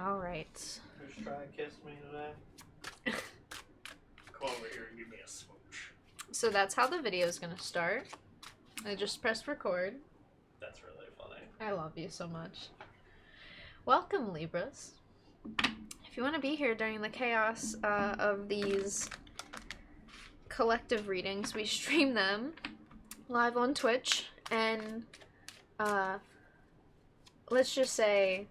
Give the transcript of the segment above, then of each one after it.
All right. Who's trying to kiss me today? Come over here and give me a smooch. So that's how the video is gonna start. I just pressed record. That's really funny. I love you so much. Welcome, Libras. If you want to be here during the chaos of these collective readings, we stream them live on Twitch, and let's just say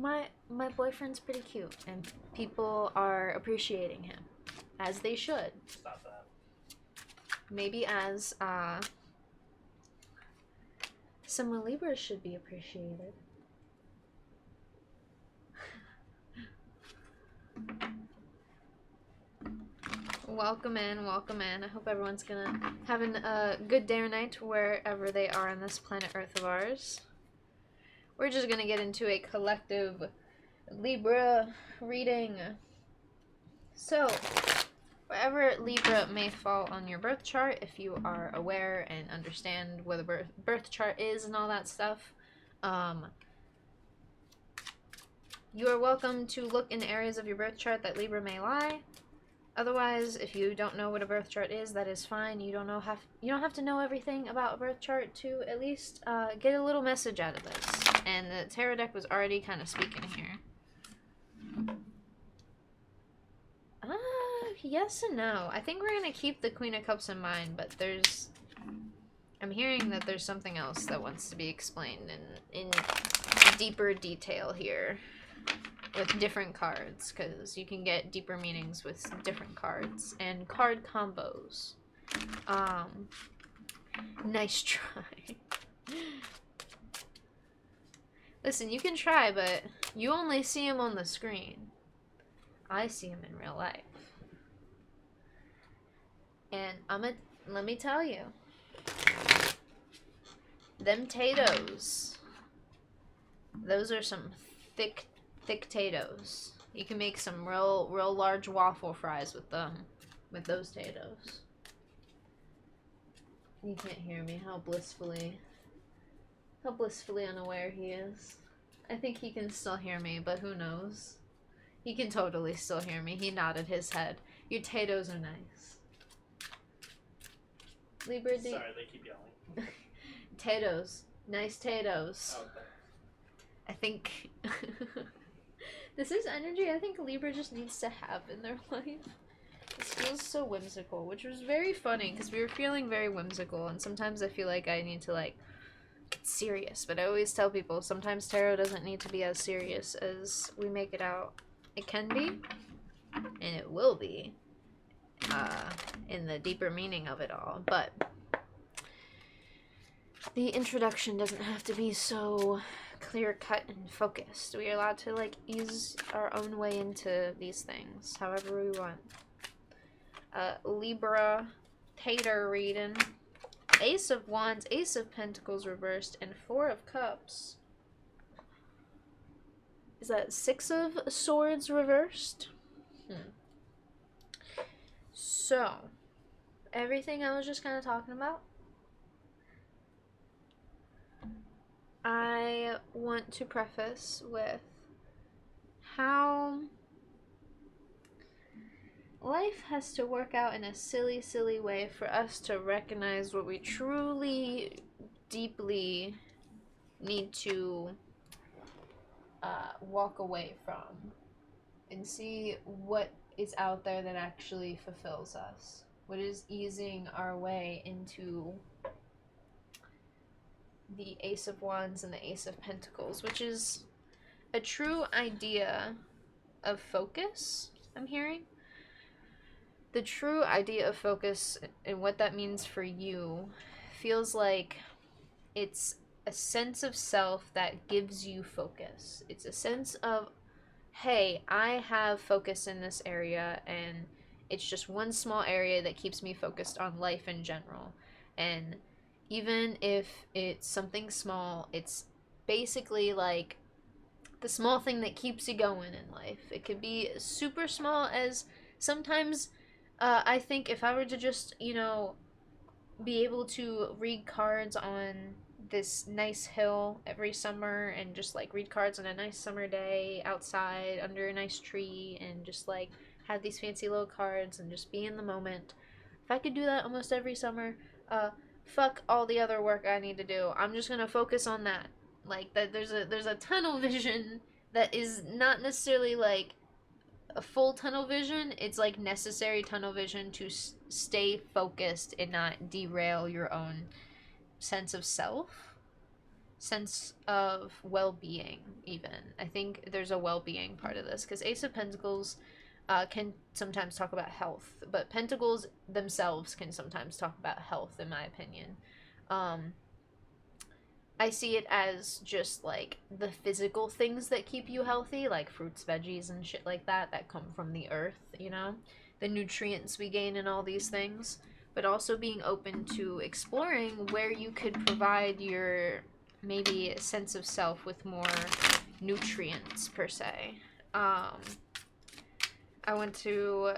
my boyfriend's pretty cute, and people are appreciating him, as they should. Stop that. Maybe as some Libras should be appreciated. Welcome in, welcome in. I hope everyone's having a good day or night wherever they are on this planet Earth of ours. We're just gonna get into a collective Libra reading. So, wherever Libra may fall on your birth chart, if you are aware and understand what a birth chart is and all that stuff, you are welcome to look in areas of your birth chart that Libra may lie. Otherwise, if you don't know what a birth chart is, that is fine. You don't have to know everything about a birth chart to at least get a little message out of this. And the tarot deck was already kind of speaking here. Yes and no. I think we're gonna keep the Queen of Cups in mind, but I'm hearing that there's something else that wants to be explained in deeper detail here with different cards, because you can get deeper meanings with different cards and card combos. Nice try. Listen, you can try, but you only see him on the screen. I see him in real life. And let me tell you, them potatoes, those are some thick potatoes. You can make some real large waffle fries with them, with those potatoes. You can't hear me. How blissfully unaware he is. I think he can still hear me, but who knows? He can totally still hear me. He nodded his head. Your potatoes are nice. Libra, Sorry, they keep yelling. Potatoes. Nice potatoes. Okay. I think this is energy I think Libra just needs to have in their life. This feels so whimsical, which was very funny because we were feeling very whimsical, and sometimes I feel like I need to get serious, but I always tell people sometimes tarot doesn't need to be as serious as we make it out. It can be, and it will be, in the deeper meaning of it all, but the introduction doesn't have to be so clear-cut and focused. We are allowed to ease our own way into these things however we want. Libra tater reading. Ace of Wands, Ace of Pentacles reversed, and Four of Cups. Is that Six of Swords reversed? So, everything I was just kind of talking about, I want to preface with how life has to work out in a silly way for us to recognize what we truly, deeply need to walk away from and see what is out there that actually fulfills us. What is easing our way into the Ace of Wands and the Ace of Pentacles, which is a true idea of focus, I'm hearing. The true idea of focus and what that means for you feels like it's a sense of self that gives you focus. It's a sense of, hey, I have focus in this area, and it's just one small area that keeps me focused on life in general. And even if it's something small, it's basically like the small thing that keeps you going in life. It could be super small as sometimes I think if I were to just, be able to read cards on this nice hill every summer and just like read cards on a nice summer day outside under a nice tree and just like have these fancy little cards and just be in the moment. If I could do that almost every summer, fuck all the other work I need to do. I'm just gonna focus on that. Like that, there's a tunnel vision that is not necessarily like a full tunnel vision. It's like necessary tunnel vision to stay focused and not derail your own sense of self, sense of well-being. Even I think there's a well-being part of this because Ace of Pentacles can sometimes talk about health, but Pentacles themselves can sometimes talk about health, in my opinion. um I see it as just like the physical things that keep you healthy, like fruits, veggies, and shit like that, that come from the earth, you know? The nutrients we gain and all these things. But also being open to exploring where you could provide your maybe sense of self with more nutrients, per se. I went to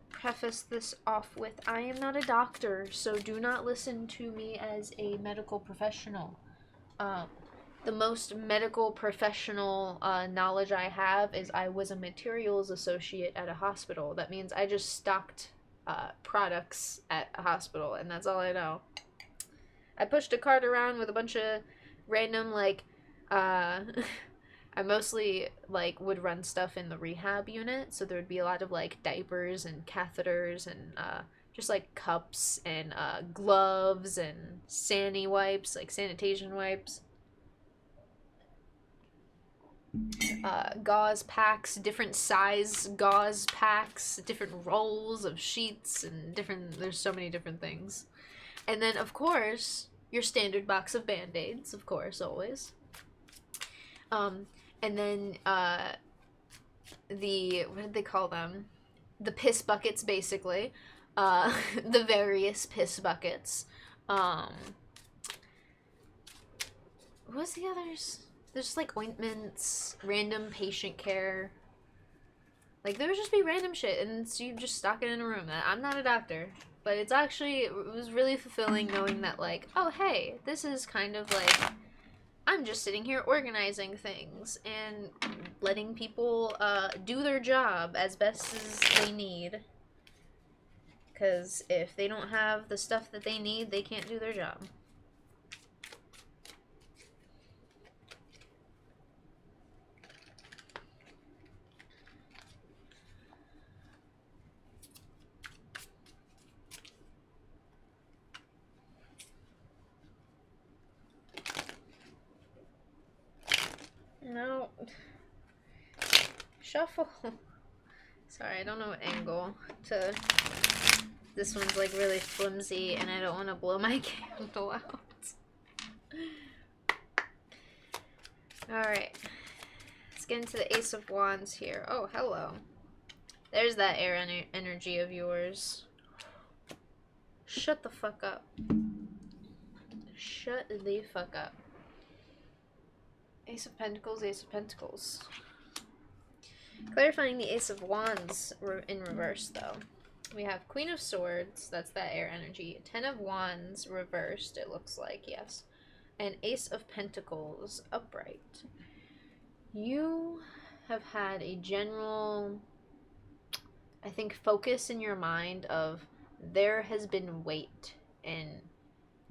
preface this off with I am not a doctor, so do not listen to me as a medical professional. The most medical professional knowledge I have is I was a materials associate at a hospital. That means I just stocked products at a hospital, and that's all I know. I pushed a cart around with a bunch of random, like, I mostly like would run stuff in the rehab unit, so there would be a lot of like diapers and catheters and just like cups and gloves and sani wipes, like sanitation wipes, gauze packs, different size gauze packs, different rolls of sheets, and different. There's so many different things, and then of course your standard box of band-aids, of course, always. And then the what did they call them? The piss buckets, basically. The various piss buckets. What was the others? There's like ointments, random patient care. Like there would just be random shit, and so you just stock it in a room. I'm not a doctor, but it was really fulfilling knowing that like, oh hey, this is kind of like I'm just sitting here organizing things and letting people do their job as best as they need. Because if they don't have the stuff that they need, they can't do their job. No. Shuffle. Sorry, I don't know what angle to... This one's like really flimsy and I don't want to blow my candle out. Alright. Let's get into the Ace of Wands here. Oh, hello. There's that air energy of yours. Shut the fuck up. Shut the fuck up. Ace of Pentacles, Ace of Pentacles. Clarifying the Ace of Wands in reverse, though. We have Queen of Swords, that's that air energy. Ten of Wands reversed, it looks like, yes. And Ace of Pentacles upright. You have had a general, I think, focus in your mind of there has been weight and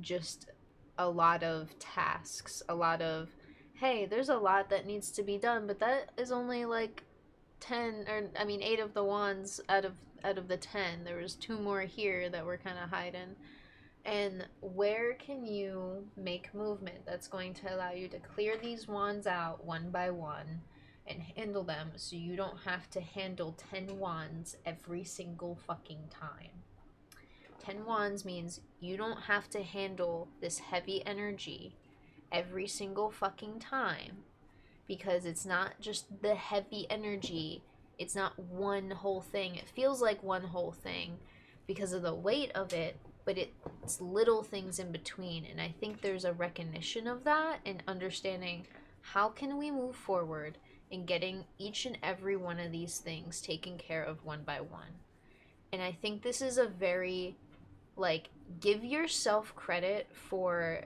just a lot of tasks, a lot of, hey, there's a lot that needs to be done, but that is only like 10 or I mean 8 of the wands out of the 10. There was 2 more here that were kind of hiding. And where can you make movement that's going to allow you to clear these wands out one by one and handle them so you don't have to handle 10 wands every single fucking time. 10 wands means you don't have to handle this heavy energy every single fucking time, because it's not just the heavy energy, it's not one whole thing. It feels like one whole thing because of the weight of it, but it's little things in between. And I think there's a recognition of that and understanding how can we move forward in getting each and every one of these things taken care of one by one. And I think this is a very like, give yourself credit for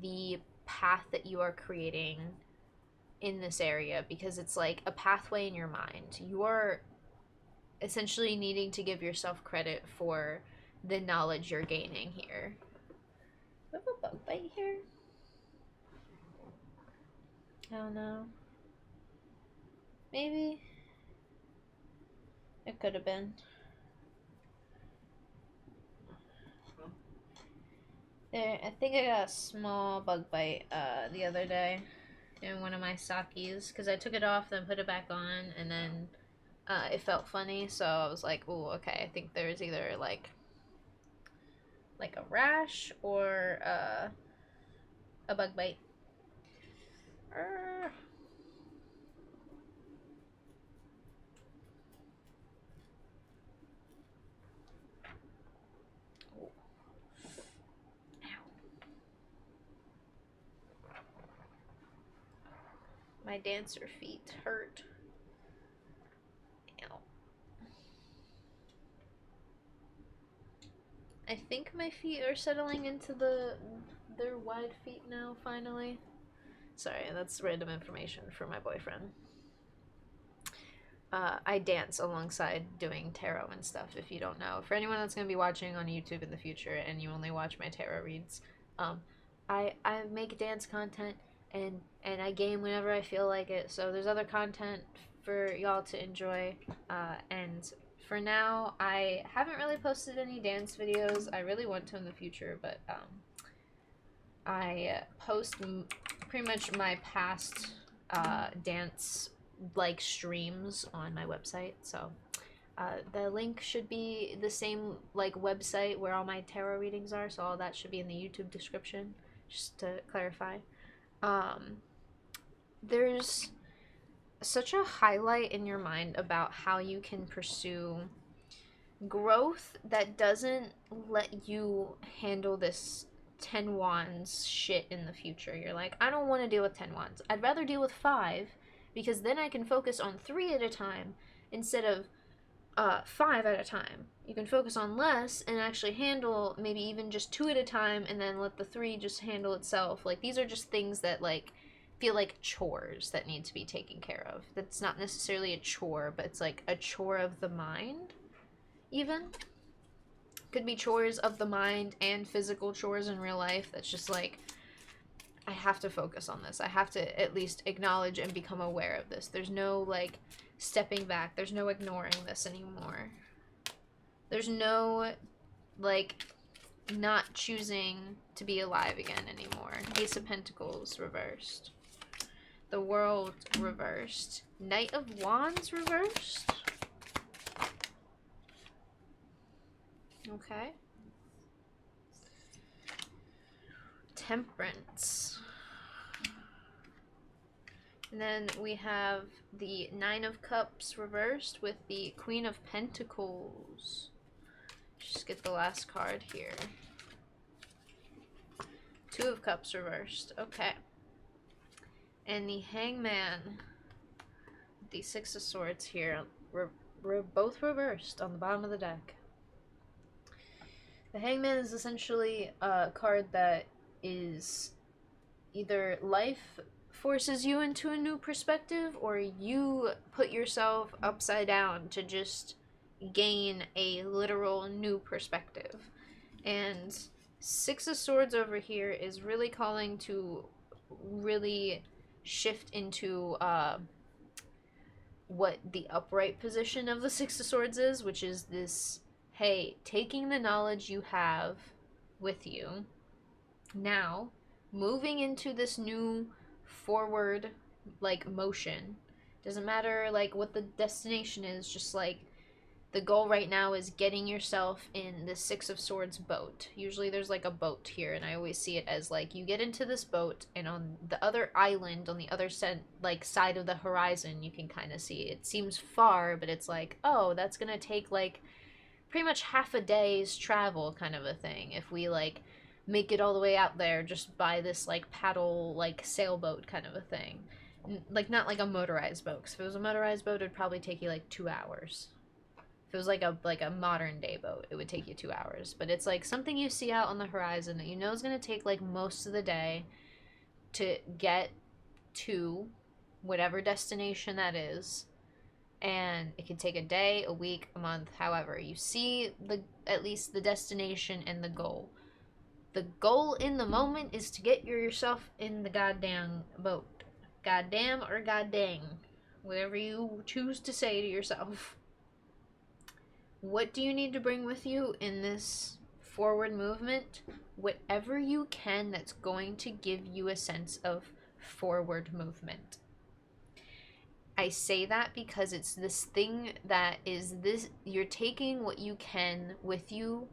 the path that you are creating in this area, because it's like a pathway in your mind. You are essentially needing to give yourself credit for the knowledge you're gaining here. Do I have a bug bite here? I don't know. Maybe. It could have been. There, I think I got a small bug bite the other day in one of my sakis, because I took it off, then put it back on, and then it felt funny, so I was like, "Ooh, okay." I think there's either like a rash or a bug bite. Urgh. My dancer feet hurt. Ow. I think my feet are settling into their wide feet now, finally. Sorry, that's random information for my boyfriend. I dance alongside doing tarot and stuff, if you don't know. For anyone that's going to be watching on YouTube in the future and you only watch my tarot reads, I make dance content and I game whenever I feel like it. So there's other content for y'all to enjoy. And for now, I haven't really posted any dance videos. I really want to in the future, but I post pretty much my past dance like streams on my website. So the link should be the same like website where all my tarot readings are. So all that should be in the YouTube description, just to clarify. There's such a highlight in your mind about how you can pursue growth that doesn't let you handle this 10 wands shit in the future. You're like, I don't want to deal with 10 wands. I'd rather deal with 5, because then I can focus on 3 at a time instead of 5 at a time. You can focus on less and actually handle maybe even just 2 at a time, and then let the 3 just handle itself. Like, these are just things that like feel like chores that need to be taken care of. That's not necessarily a chore, but it's like a chore of the mind. Even could be chores of the mind and physical chores in real life. That's just like, I have to focus on this. I have to at least acknowledge and become aware of this. There's no like stepping back. There's no ignoring this anymore. There's no like not choosing to be alive again anymore. Ace of Pentacles reversed. The World reversed. Knight of Wands reversed. Okay. Temperance. And then we have the Nine of Cups reversed with the Queen of Pentacles. Just get the last card here. Two of Cups reversed. Okay. And the Hangman. The Six of Swords here. Both reversed on the bottom of the deck. The Hangman is essentially a card that is either life forces you into a new perspective, or you put yourself upside down to just gain a literal new perspective. And Six of Swords over here is really calling to really shift into what the upright position of the Six of Swords is, which is this, hey, taking the knowledge you have with you now, moving into this new forward like motion. Doesn't matter like what the destination is, just like the goal right now is getting yourself in the Six of Swords boat. Usually there's like a boat here, and I always see it as like you get into this boat, and on the other island, on the other side of the horizon, you can kind of see it. It seems far, but it's like, oh, that's gonna take like pretty much half a day's travel kind of a thing if we like make it all the way out there just by this like paddle like sailboat kind of a thing. Like not like a motorized boat, because if it was a motorized boat it'd probably take you like 2 hours If it was like a modern day boat, it would take you 2 hours. But it's like something you see out on the horizon that you know is going to take like most of the day to get to whatever destination that is. And it can take a day, a week, a month, however. You see the at least the destination and the goal. The goal in the moment is to get yourself in the goddamn boat. Goddamn or goddang. Whatever you choose to say to yourself. What do you need to bring with you in this forward movement? Whatever you can that's going to give you a sense of forward movement. I say that because it's this thing that is this, you're taking what you can with you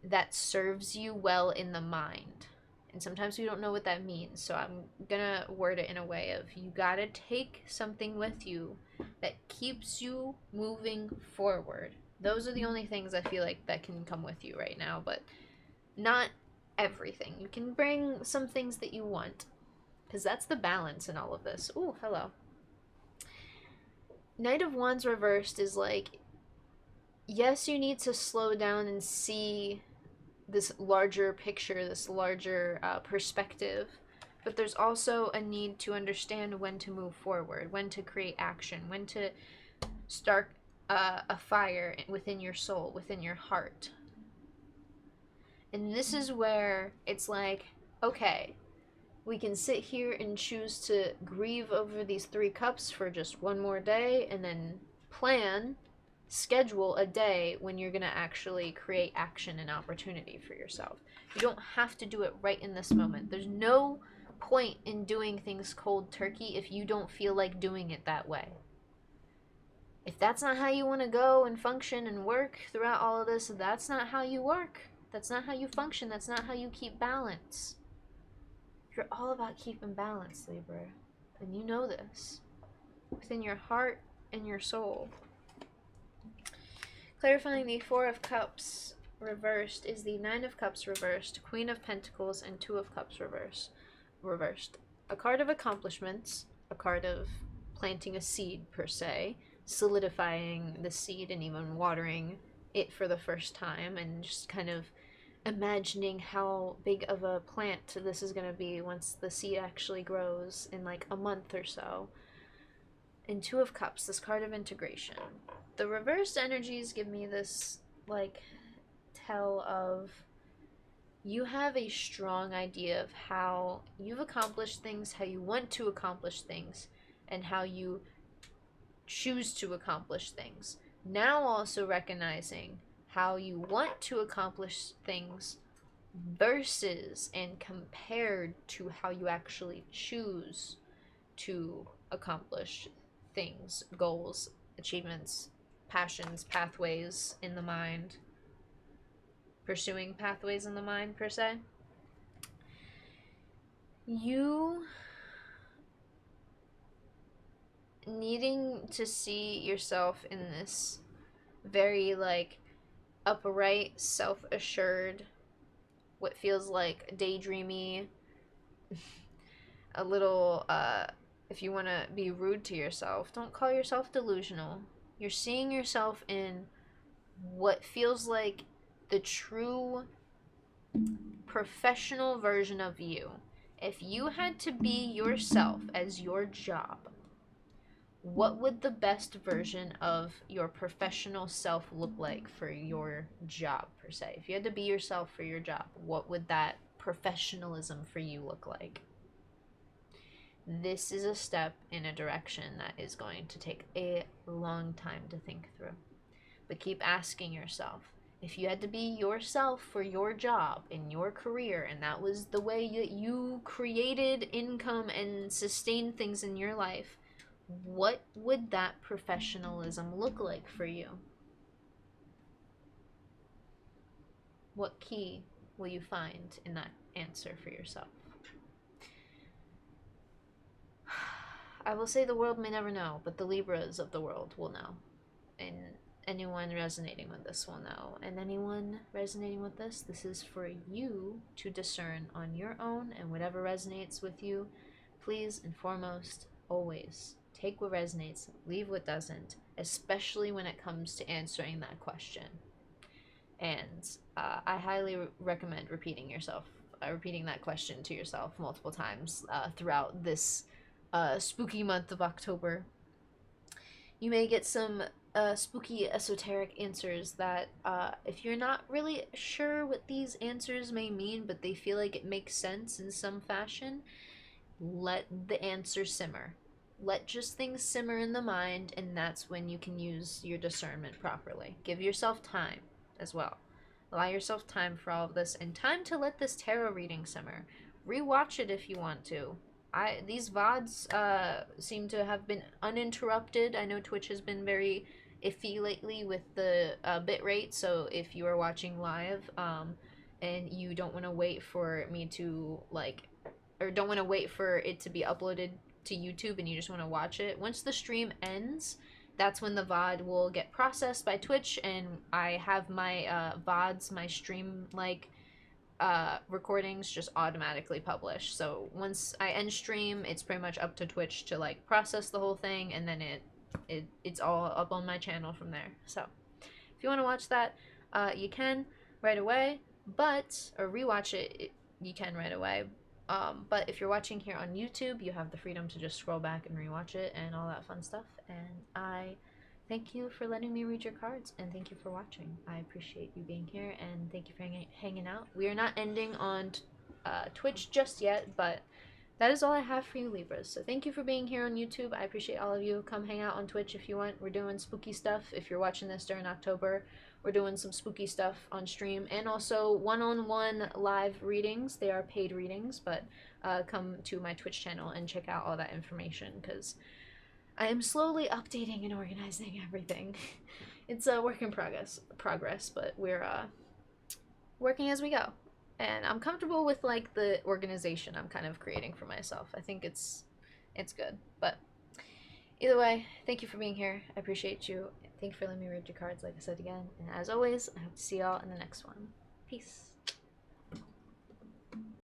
that serves you well in the mind. And sometimes we don't know what that means. So I'm gonna word it in a way of you gotta take something with you that keeps you moving forward. Those are the only things I feel like that can come with you right now, but not everything. You can bring some things that you want, because that's the balance in all of this. Ooh, hello. Knight of Wands reversed is like, yes, you need to slow down and see this larger picture, this larger perspective, but there's also a need to understand when to move forward, when to create action, when to start a fire within your soul, within your heart. And this is where it's like, okay, we can sit here and choose to grieve over these 3 cups for just one more day and then schedule a day when you're going to actually create action and opportunity for yourself. You don't have to do it right in this moment. There's no point in doing things cold turkey if you don't feel like doing it that way. If that's not how you want to go and function and work throughout all of this, that's not how you work. That's not how you function. That's not how you keep balance. You're all about keeping balance, Libra. And you know this. Within your heart and your soul. Clarifying the 4 of Cups reversed is the 9 of Cups reversed, Queen of Pentacles, and 2 of Cups reversed. A card of accomplishments, a card of planting a seed per se, solidifying the seed and even watering it for the first time, and just kind of imagining how big of a plant this is going to be once the seed actually grows in like a month or so. And 2 of Cups, this card of integration. The reversed energies give me this like tell of you have a strong idea of how you've accomplished things, how you want to accomplish things, and how you choose to accomplish things. Now also recognizing how you want to accomplish things versus and compared to how you actually choose to accomplish things, goals, achievements, passions, pathways in the mind, pursuing pathways in the mind per se. You needing to see yourself in this very like upright, self-assured, what feels like daydreamy, a little if you want to be rude to yourself, don't call yourself delusional. You're seeing yourself in what feels like the true professional version of you. If you had to be yourself as your job, what would the best version of your professional self look like for your job, per se? If you had to be yourself for your job, what would that professionalism for you look like? This is a step in a direction that is going to take a long time to think through. But keep asking yourself, if you had to be yourself for your job in your career, and that was the way that you created income and sustained things in your life, what would that professionalism look like for you? What key will you find in that answer for yourself? I will say the world may never know, but the Libras of the world will know. And anyone resonating with this will know. And anyone resonating with this is for you to discern on your own, and whatever resonates with you, please and foremost, always take what resonates, leave what doesn't. especially when it comes to answering that question. And I highly recommend repeating that question to yourself multiple times throughout this spooky month of October. You may get some spooky esoteric answers that, if you're not really sure what these answers may mean, but they feel like it makes sense in some fashion, let the answer simmer. Let just things simmer in the mind, and that's when you can use your discernment properly. Give yourself time as well. Allow yourself time for all of this, and time to let this tarot reading simmer. Rewatch it if you want to. These VODs seem to have been uninterrupted. I know Twitch has been very iffy lately with the bit rate, so if you are watching live and you don't want to wait for me to or don't want to wait for it to be uploaded to YouTube and you just want to watch it, once the stream ends, that's when the VOD will get processed by Twitch, and I have my VODs, my stream recordings just automatically publish. So once I end stream, it's pretty much up to Twitch to process the whole thing, and then it's all up on my channel from there. So if you want to watch that, you can right away, or rewatch it, you can right away. But if you're watching here on YouTube, you have the freedom to just scroll back and rewatch it and all that fun stuff. And I thank you for letting me read your cards, and thank you for watching. I appreciate you being here, and thank you for hanging out. We are not ending on Twitch just yet, but that is all I have for you, Libras. So thank you for being here on YouTube. I appreciate all of you. Come hang out on Twitch if you want. We're doing spooky stuff. If you're watching this during October, we're doing some spooky stuff on stream, and also one-on-one live readings. They are paid readings, but come to my Twitch channel and check out all that information, because I am slowly updating and organizing everything. It's a work in progress, but we're working as we go. And I'm comfortable with the organization I'm kind of creating for myself. I think it's good. But either way, thank you for being here. I appreciate you. Thank you for letting me read your cards, like I said again. And as always, I hope to see y'all in the next one. Peace.